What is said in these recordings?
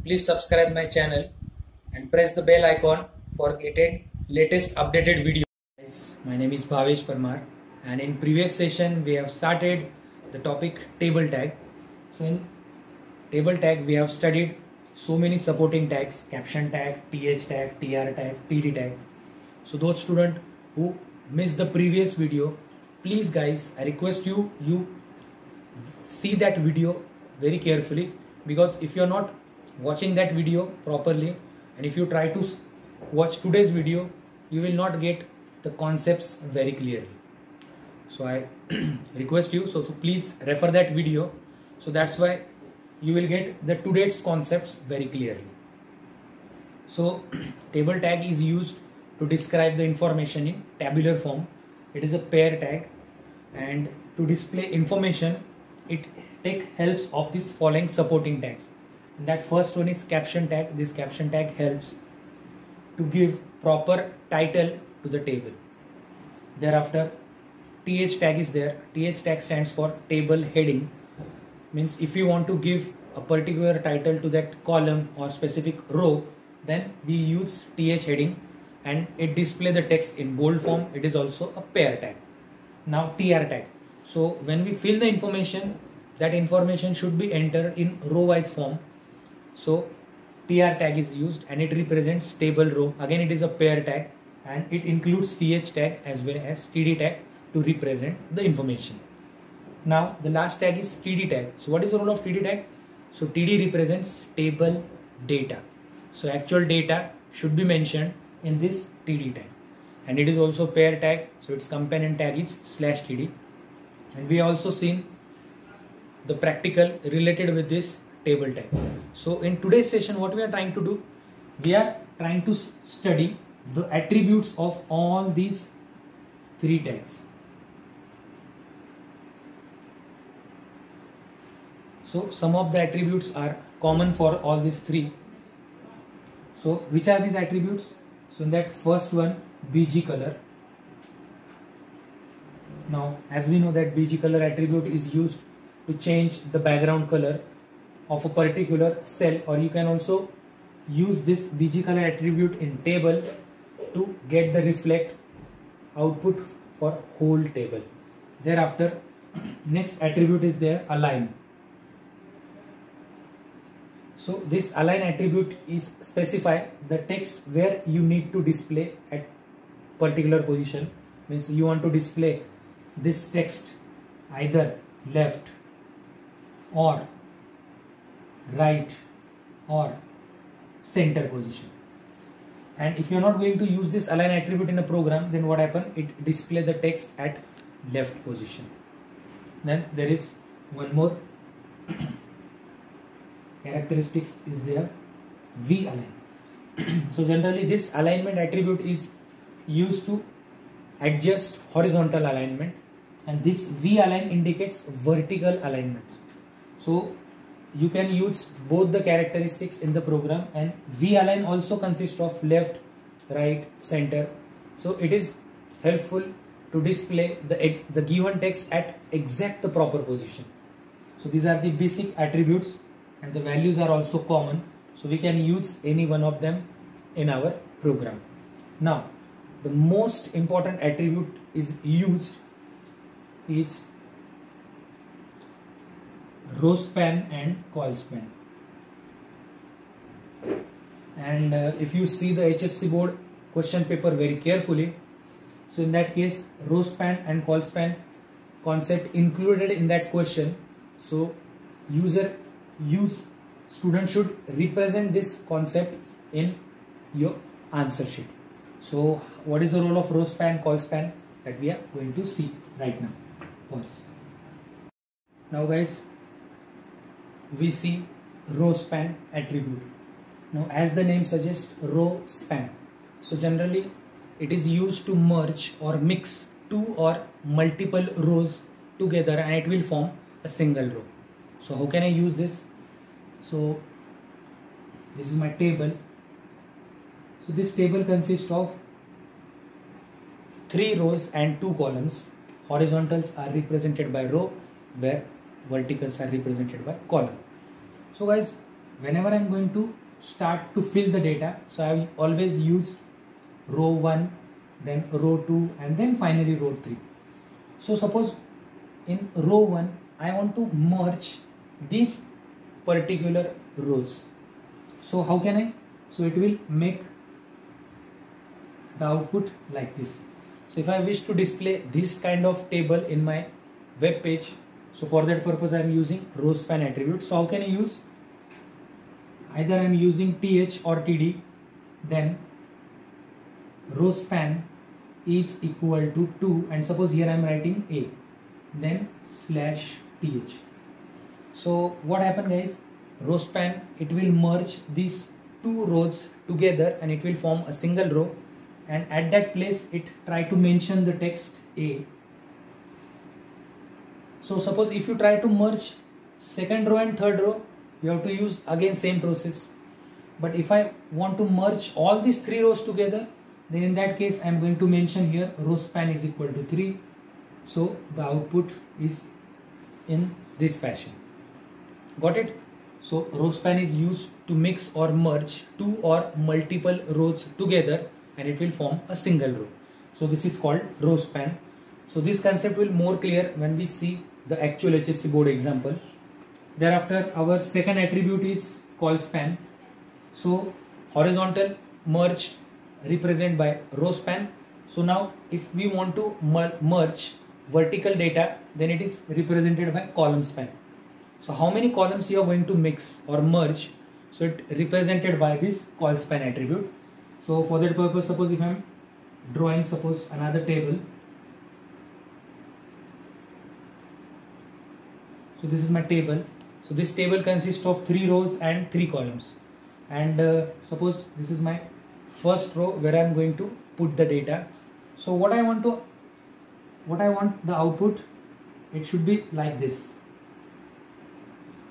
please subscribe my channel and press the bell icon for getting latest updated videos. Guys, my name is Bhavesh Parmar, and in previous session we have started the topic table tag. So in table tag we have studied so many supporting tags: caption tag, th tag, tr tag, td tag. So those students who missed the previous video, please guys, I request you see that video very carefully, because if you are not watching that video properly and if you try to watch today's video, you will not get the concepts very clearly. So I request you, so please refer that video. So that's why you will get the today's concepts very clearly. So table tag is used to describe the information in tabular form. It is a pair tag, and to display information it helps of these following supporting tags. And that first one is caption tag. This caption tag helps to give proper title to the table. Thereafter th tag is there. Th tag stands for table heading. Means if you want to give a particular title to that column or specific row, then we use th heading and it display the text in bold form. It is also a pair tag. Now tr tag. So when we fill the information, that information should be entered in row wise form. So tr tag is used and it represents table row. Again, it is a pair tag and it includes th tag as well as td tag to represent the information. Now the last tag is td tag. So what is the role of td tag? So td represents table data. So actual data should be mentioned in this td tag, and it is also pair tag. So its companion tag is /td. And we also seen the practical related with this table tag. So in today's session, what we are trying to do, we are trying to study the attributes of all these three tags. So some of the attributes are common for all these three. So which are these attributes? So in that first one, bg color. Now as we know that bg color attribute is used to change the background color of a particular cell, or you can also use this bg color attribute in table to get the reflect output for whole table. Thereafter next attribute is there, align. So this align attribute is specify the text where you need to display at particular position. Means you want to display this text either left or right or center position. And if you are not going to use this align attribute in a program, then what happen? It display the text at left position. Then there is one more characteristics is there, v align. So generally this alignment attribute is used to adjust horizontal alignment, and this v align indicates vertical alignment. So you can use both the characteristics in the program, and v align also consists of left, right, center. So it is helpful to display the given text at exact the proper position. So these are the basic attributes, and the values are also common, so we can use any one of them in our program. Now the most important attribute is used is row span and col span. And if you see the HSC board question paper very carefully, so in that case row span and col span concept included in that question. So student should represent this concept in your answer sheet. So what is the role of row span, col span, that we are going to see right now. Pause. Now guys, we see row span attribute. Now as the name suggests, row span. So generally it is used to merge or mix two or multiple rows together, and it will form a single row. So how can I use this? So this is my table. So this table consists of 3 rows and 2 columns. Horizontals are represented by row, where verticals are represented by column. So guys, whenever I'm going to start to fill the data, so I've always used row 1, then row 2, and then finally row 3. So suppose in row 1 I want to merge these particular rows. So how can I? So it will make the output like this. So if I wish to display this kind of table in my web page, so for that purpose I am using row span attribute. So how can I use? Either I am using th or td, then row span is equal to 2, and suppose here I am writing a, then slash th. So what happened, guys? Row span, it will merge these two rows together and it will form a single row, and at that place it try to mention the text a. So suppose if you try to merge second row and third row, you have to use again same process. But if I want to merge all these three rows together, then in that case I am going to mention here row span is equal to 3. So the output is in this fashion. Got it? So row span is used to mix or merge two or multiple rows together and it will form a single row. So this is called row span. So this concept will more clear when we see the actual HSC board example. Thereafter our second attribute is call span. So horizontal merge represented by row span. So now if we want to merge vertical data, then it is represented by column span. So how many columns you are going to mix or merge, so it represented by this call span attribute. So for that purpose, suppose if I am drawing suppose another table. So this is my table. So this table consists of 3 rows and 3 columns. And suppose this is my first row where I am going to put the data. So what I want the output, it should be like this.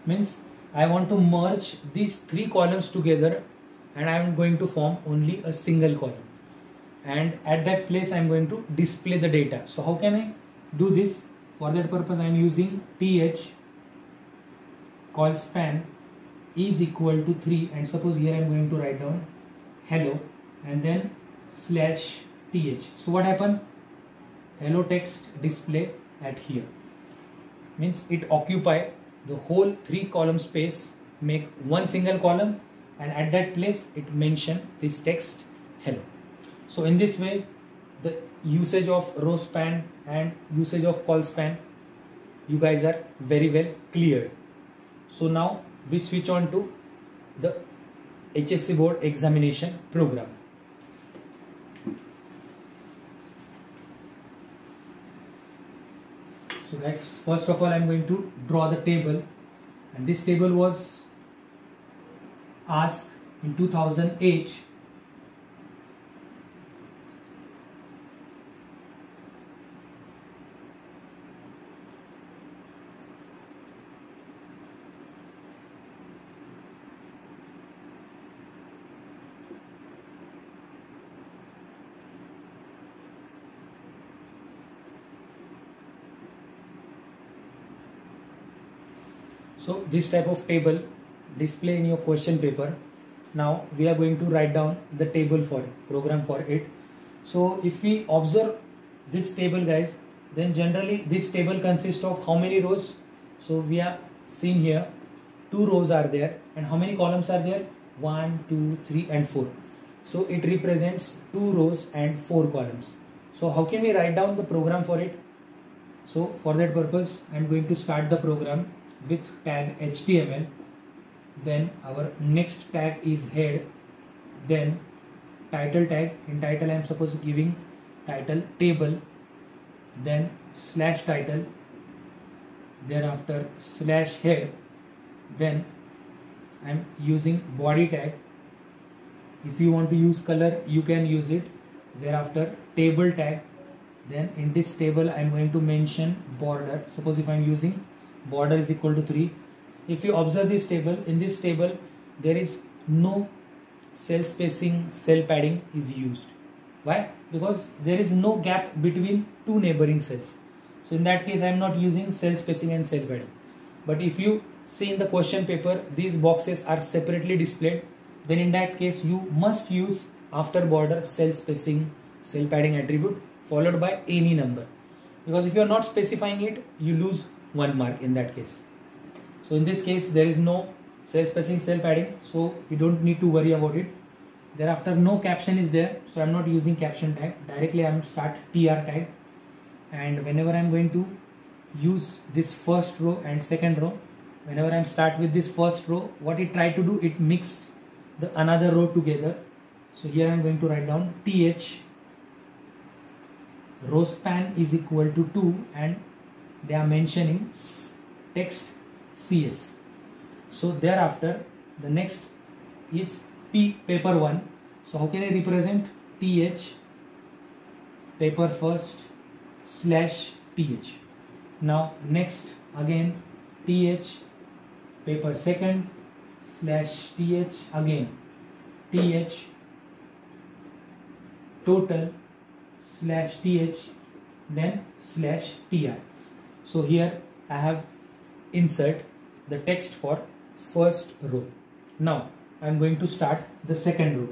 Means I want to merge these 3 columns together and I am going to form only a single column. And at that place I am going to display the data. So how can I do this? For that purpose I am using th call span is equal to 3, and suppose here I am going to write down hello and then slash th. So what happened? Hello text display at here. Means it occupy the whole 3 column space, make one single column, and at that place it mention this text hello. So in this way the usage of row span and usage of call span, you guys are very well cleared. So now we switch on to the HSC board examination program. So guys, first of all I am going to draw the table, and this table was asked in 2008. So this type of table display in your question paper. Now we are going to write down the table for it, program for it. So if we observe this table, guys, then generally this table consists of how many rows? So we are seeing here 2 rows are there, and how many columns are there? 1, 2, 3 and 4. So it represents 2 rows and 4 columns. So how can we write down the program for it? So for that purpose I am going to start the program with tag HTML, then our next tag is head, then title tag. In title I am supposed to giving title table, then slash title, thereafter slash head, then I am using body tag. If you want to use color you can use it. Thereafter table tag, then in this table I am going to mention border. Suppose if I am using border is equal to 3. If you observe this table, in this table there is no cell spacing, cell padding is used. Why? Because there is no gap between 2 neighboring cells. So in that case I am not using cell spacing and cell padding. But if you see in the question paper these boxes are separately displayed, then in that case you must use after border cell spacing, cell padding attribute followed by any number, because if you are not specifying it, you lose 1 mark in that case. So in this case there is no cell spacing, cell padding, so you don't need to worry about it. Thereafter no caption is there, so I'm not using caption tag. Directly I'm start tr tag, and whenever I'm going to use this first row and second row, whenever I'm start with this first row, what it tried to do, it mixed the another row together. So here I'm going to write down th row span is equal to 2, and they are mentioning text cs. So thereafter the next is p paper 1. So how can I represent th paper first slash th. Now next again th paper second slash th, again th total slash th, then slash tr. So here I have insert the text for first row. Now I am going to start the second row.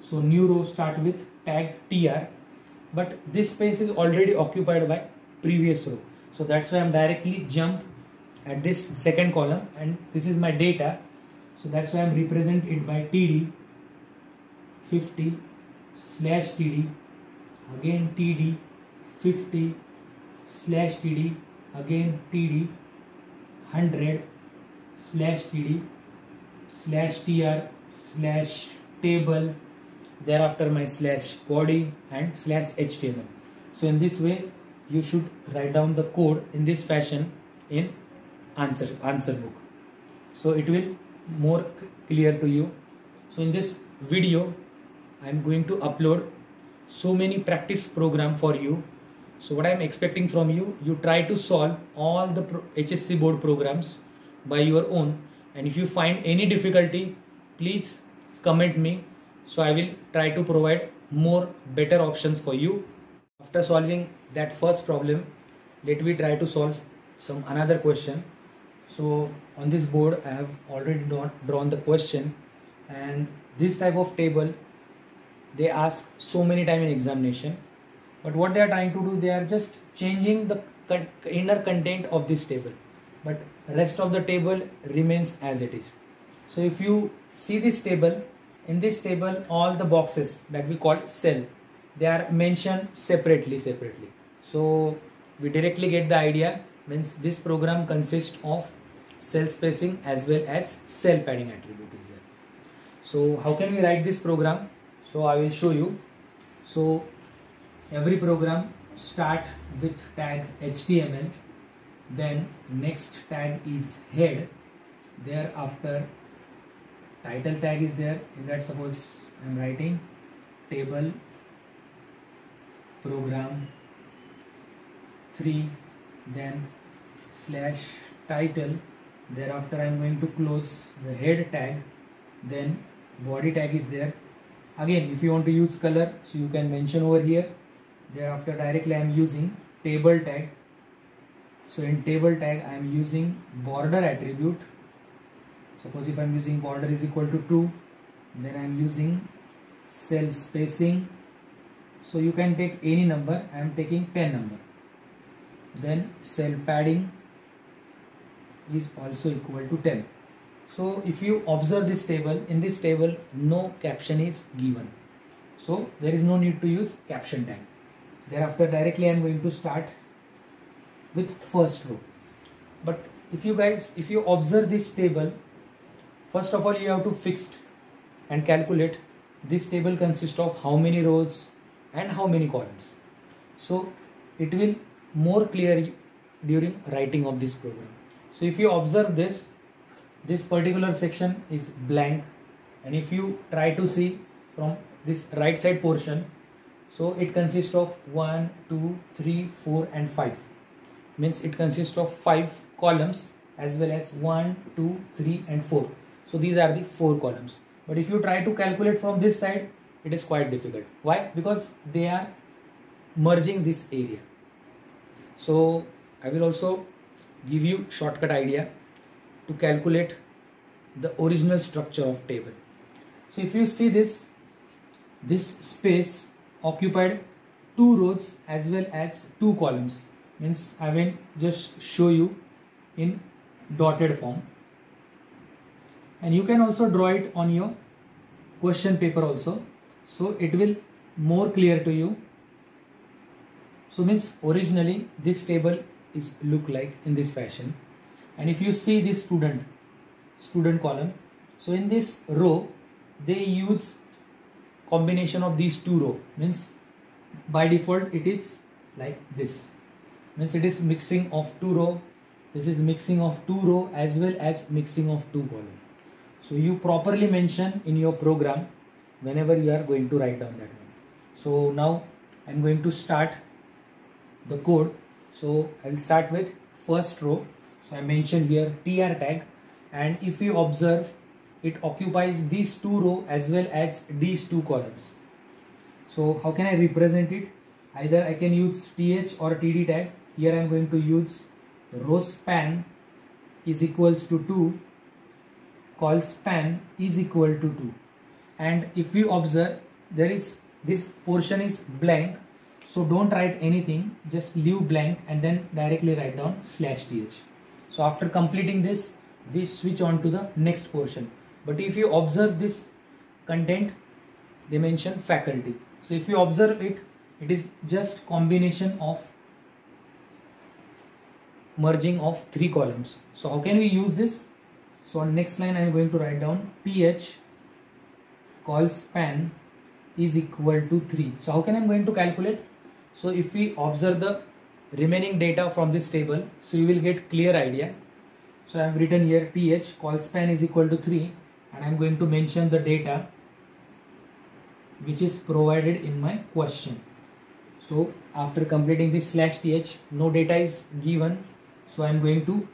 So new row start with tag tr, but this space is already occupied by previous row. So that's why I'm directly jump at this second column, and this is my data. So that's why I'm represent it by td 50 slash td, again td 50 slash td, again td 100 slash td slash tr slash table, thereafter my slash body and slash html. So in this way you should write down the code in this fashion in answer book, so it will more clear to you. So in this video I am going to upload so many practice program for you. So what I am expecting from you, you try to solve all the HSC board programs by your own, and if you find any difficulty, please comment me, so I will try to provide more better options for you. After solving that first problem, let me try to solve some another question. So on this board I have already drawn the question, and this type of table they ask so many times in examination, but what they are trying to do, they are just changing the inner content of this table, but rest of the table remains as it is. So if you see this table, in this table all the boxes that we call cell, they are mentioned separately. So we directly get the idea, means this program consists of cell spacing as well as cell padding attribute is there. So how can we write this program? So I will show you. So every program start with tag HTML, then next tag is head, thereafter title tag is there. In that, suppose I am writing table program 3, then slash title, thereafter I am going to close the head tag, then body tag is there. Again, if you want to use color, so you can mention over here. Thereafter directly I am using table tag. So in table tag I am using border attribute. Suppose if I am using border is equal to 2, then I am using cell spacing. So you can take any number, I am taking 10 number. Then cell padding is also equal to 10. So if you observe this table, in this table no caption is given, so there is no need to use caption tag. Thereafter directly I am going to start with first row. But if you observe this table, first of all you have to fix and calculate this table consists of how many rows and how many columns. So it will more clear during writing of this program. So if you observe this particular section is blank, and if you try to see from this right side portion, so it consists of 1, 2, 3, 4 and 5, means it consists of 5 columns as well as 1, 2, 3 and 4. So these are the 4 columns. But if you try to calculate from this side, it is quite difficult. Why? Because they are merging this area. So I will also give you shortcut idea. to calculate the original structure of table. So if you see this space occupied 2 rows as well as 2 columns, means I will just show you in dotted form, and you can also draw it on your question paper also, so it will more clear to you. So means originally this table is look like in this fashion, and if you see this student column, so in this row they use combination of these 2 rows, means by default it is like this, means it is mixing of 2 rows. This is mixing of 2 rows as well as mixing of 2 columns. So you properly mention in your program whenever you are going to write down that one. So now I am going to start the code. So I will start with first row. So I mentioned here tr tag, and if you observe, it occupies these 2 rows as well as these 2 columns. So how can I represent it? Either I can use th or td tag. Here I am going to use row span is equals to 2, col span is equal to 2, and if you observe, there is this portion is blank, so don't write anything, just leave blank and then directly write down /th. So after completing this, we switch on to the next portion. But if you observe this content, they mention faculty. So if you observe it, it is just combination of merging of 3 columns. So how can we use this? So on next line I am going to write down th col span is equal to 3. So how can I am going to calculate? So if we observe the remaining data from this table, so you will get clear idea. So I have written here th col span is equal to 3, and I am going to mention the data which is provided in my question. So after completing this /th, no data is given, so I am going to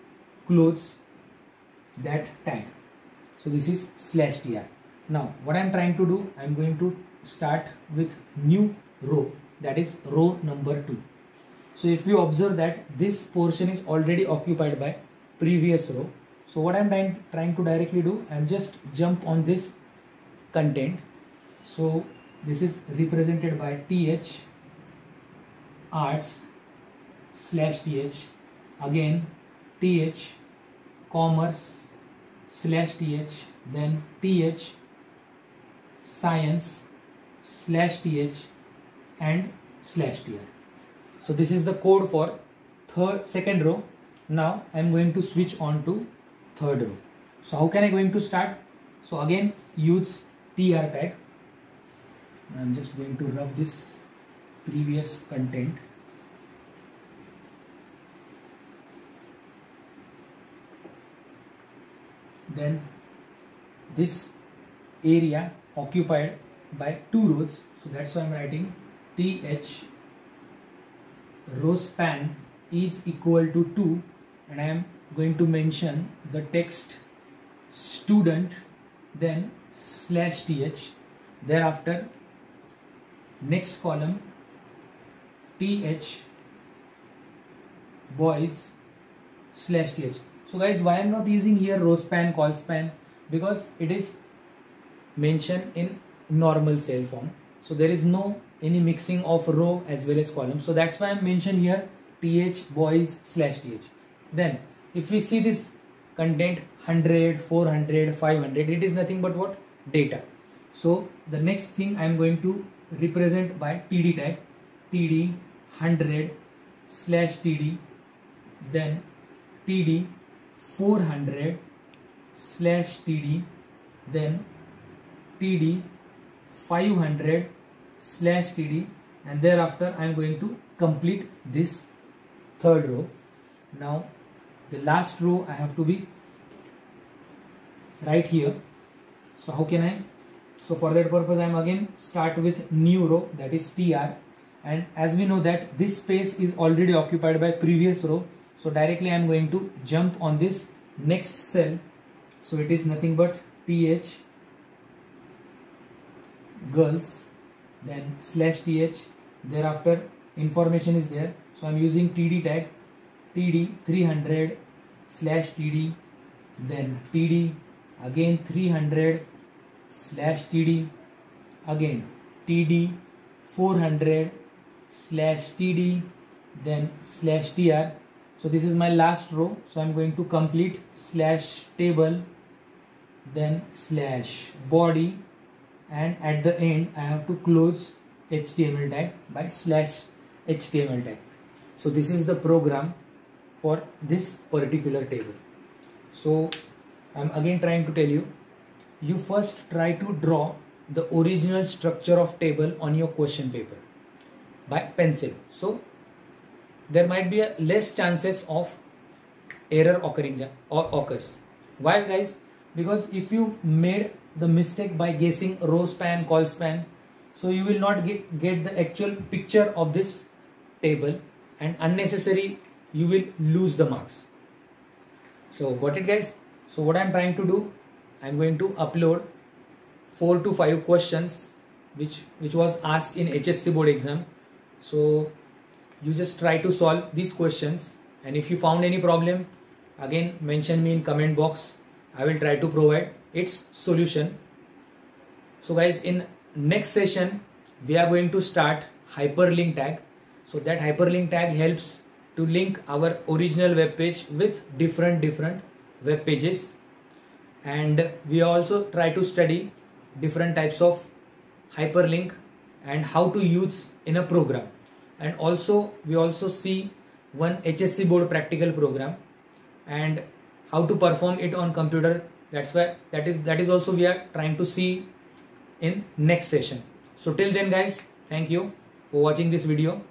close that tag. So this is /tr. Now what I am trying to do, I am going to start with new row, that is row number 2. So if you observe that this portion is already occupied by previous row, so what I am trying to directly do, I am just jump on this content. So this is represented by th arts /th, again th commerce /th, then th science /th and /tr. So this is the code for second row. Now I am going to switch on to third row. So how can I going to start? So again use tr tag. I am just going to rough this previous content. Then this area occupied by 2 rows, so that's why I am writing th row span is equal to 2, and I am going to mention the text student, then /th, thereafter next column th boys /th. So guys, why I am not using here row span, col span? Because it is mentioned in normal cell form, so there is no any mixing of row as well as column, so that's why I am mentioned here th boys /th. Then if we see this content 100, 400, 500, it is nothing but what? Data. So the next thing I am going to represent by td tag, td 100 /td, then td 400 /td, then td 500 /td, and thereafter I am going to complete this third row. Now the last row I have to be right here. So how can I? So for that purpose I am again start with new row, that is tr, and as we know that this space is already occupied by previous row, so directly I am going to jump on this next cell. So it is nothing but th girls, then /th, thereafter information is there, so I am using td tag, td 300 /td, then TD, again 300 slash TD, again TD 400 slash TD, then slash TR. So this is my last row, so I'm going to complete slash table, then slash body, and at the end I have to close HTML tag by slash HTML tag. So this is the program for this particular table. So I'm again trying to tell you, you first try to draw the original structure of table on your question paper by pencil. So there might be a less chances of error occurring or occurs. Why guys? Because if you made the mistake by guessing row span, col span, so you will not get the actual picture of this table, and unnecessary you will lose the marks. So got it guys? So what I'm trying to do, I'm going to upload 4 to 5 questions which was asked in HSC board exam. So you just try to solve these questions, and if you found any problem, again mention me in comment box. I will try to provide its solution. So guys, in next session we are going to start hyperlink tag. So that hyperlink tag helps to link our original web page with different web pages, and we also try to study different types of hyperlink and how to use in a program. And also we also see one HSC board practical program and how to perform it on computer. That's why that is also we are trying to see in next session. So till then guys, thank you for watching this video.